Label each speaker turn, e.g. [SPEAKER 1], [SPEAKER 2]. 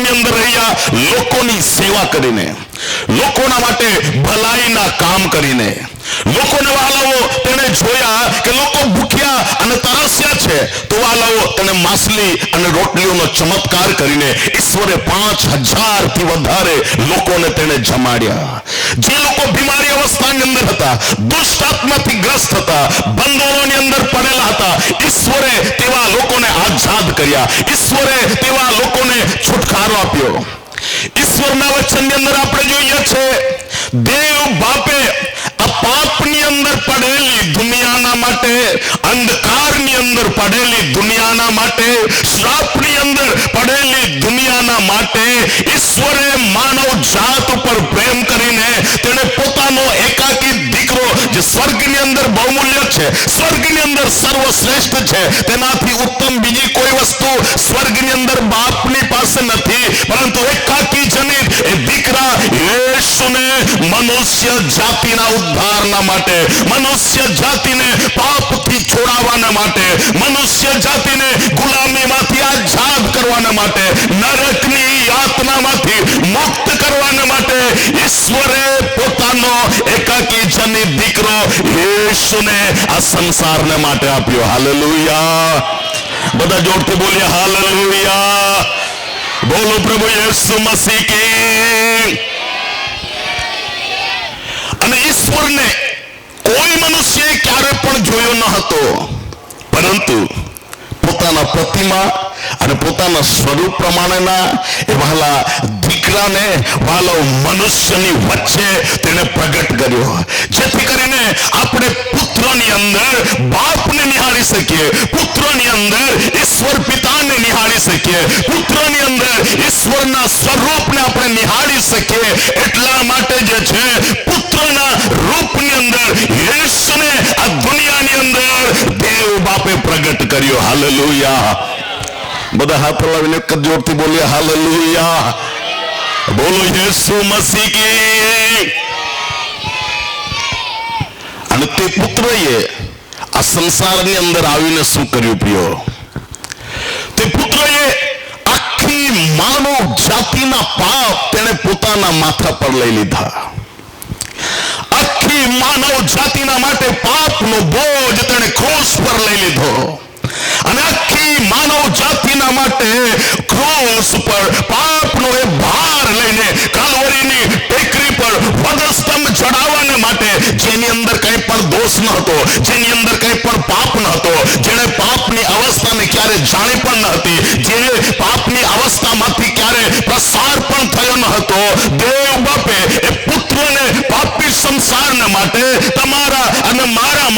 [SPEAKER 1] વિસ્તારોની અંદર રહ્યા, લોકોની સેવા કરીને, લોકોના માટે ભલાઈના કામ કરીને, લોકોને વાલાઓ તેને જોયા કે લોકો ભૂખ્યા અને તરસ્યા છે, તો વાલાઓ તેને માછલી અને રોટલીઓનો ચમત્કાર કરીને ઈશ્વરે 5000 થી વધારે લોકોને તેને જમાડ્યા. જે લોકો બીમારી અવસ્થાની અંદર હતા, દુષ્ટ આત્માથી ગ્રસ્ત હતા, બંધનોની અંદર પડેલા હતા, ઈશ્વરે તેવા લોકોને આઝાદ કર્યા, ઈશ્વરે તેવા લોકોને છુટકારો આપ્યો. ઈશ્વરના વચનની અંદર આપણે જોઈએ છે, દેવ બાપે આ પાપની અંદર પડેલી દુનિયાના માટે, અંધકારની અંદર પડેલી દુનિયાના માટે, શ્રાપની અંદર પડેલી દુનિયાના માટે ઈશ્વરે માનવ જાત ઉપર પ્રેમ કરીને તેને પોતાનો એકાકી દીકરો, જે સ્વર્ગની અંદર બહુમૂલ્ય છે, સ્વર્ગની અંદર સર્વશ્રેષ્ઠ છે, તેનાથી ઉત્તમ બીજી કોઈ વસ્તુ સ્વર્ગની અંદર બાપની પાસે નથી, પરંતુ એકાકી જનિત એ દીકરા યેશુને મનુષ્ય જાતિના ઉદ્ધારના માટે, મનુષ્ય જાતિને પાપથી છોડાવવાના માટે, મનુષ્ય જાતિને ગુલામીમાંથી આઝાદ કરવાના માટે, નરકની યાતનામાંથી મુક્ત કરવાના માટે ઈશ્વરે પોતાનો એકાકી જનિત દીકરો યેશુને આ સંસારને માટે આપ્યો. હાલેલુયા. બધા જોરથી બોલીએ હાલેલુયા. બોલો પ્રભુ યેસુ મસીહ કી. અને ઈશ્વરને કોઈ મનુષ્ય ક્યારે પણ જોયો ન હતો, પરંતુ પોતાના પ્રતિમા અને પોતાના સ્વરૂપ પ્રમાણેના એ વહાલા દીકરાને વાલો મનુષ્યની વચ્ચે તેને પ્રગટ કર્યો, જેથી કરીને આપણે પુત્રની અંદર બાપને નિહાળી શકીએ, પુત્રની અંદર ઈશ્વર પિતાને નિહાળી શકીએ, પુત્રની અંદર ઈશ્વરના સ્વરૂપને આપણે નિહાળી શકીએ. એટલા માટે જે છે પુત્રના રૂપની અંદર યેશુને આ દુનિયાની અંદર દેવ બાપે પ્રગટ કર્યો. હાલેલુયા. બધા હાથ લાવીને એક જોરથી બોલીએ હાલેલુયા. બોલો યેસુ મસીહ કી. અને તે પુત્રએ આ સંસારની અંદર આવીને શું કર્યું પ્રિયો? તે પુત્રએ આખી માનવ જાતિના પાપ તેને પોતાના માથા પર લઈ લીધા. આખી માનવ જાતિના માટે પાપનો બોજ તેને ક્રોસ પર લઈ લીધો, અને આખી માનવ જાતિના માટે ક્રોસ પર પાપનો એ ભાર લઈને કાલ્વરીની ટેકરી પર વધસ્તંભ ચડાવવાને માટે, જેની અંદર કંઈ પણ દોષ ન હતો, જેની અંદર કંઈ પણ પાપ ન હતો, જેણે પાપની અવસ્થાને ક્યારે જાણી પણ ન હતી, જે પાપની અવસ્થામાંથી ક્યારે પ્રસાર પણ થયો ન હતો, દેવ બાપે એ પુત્રને પાપી સંસારને માટે, તમારા અને મારા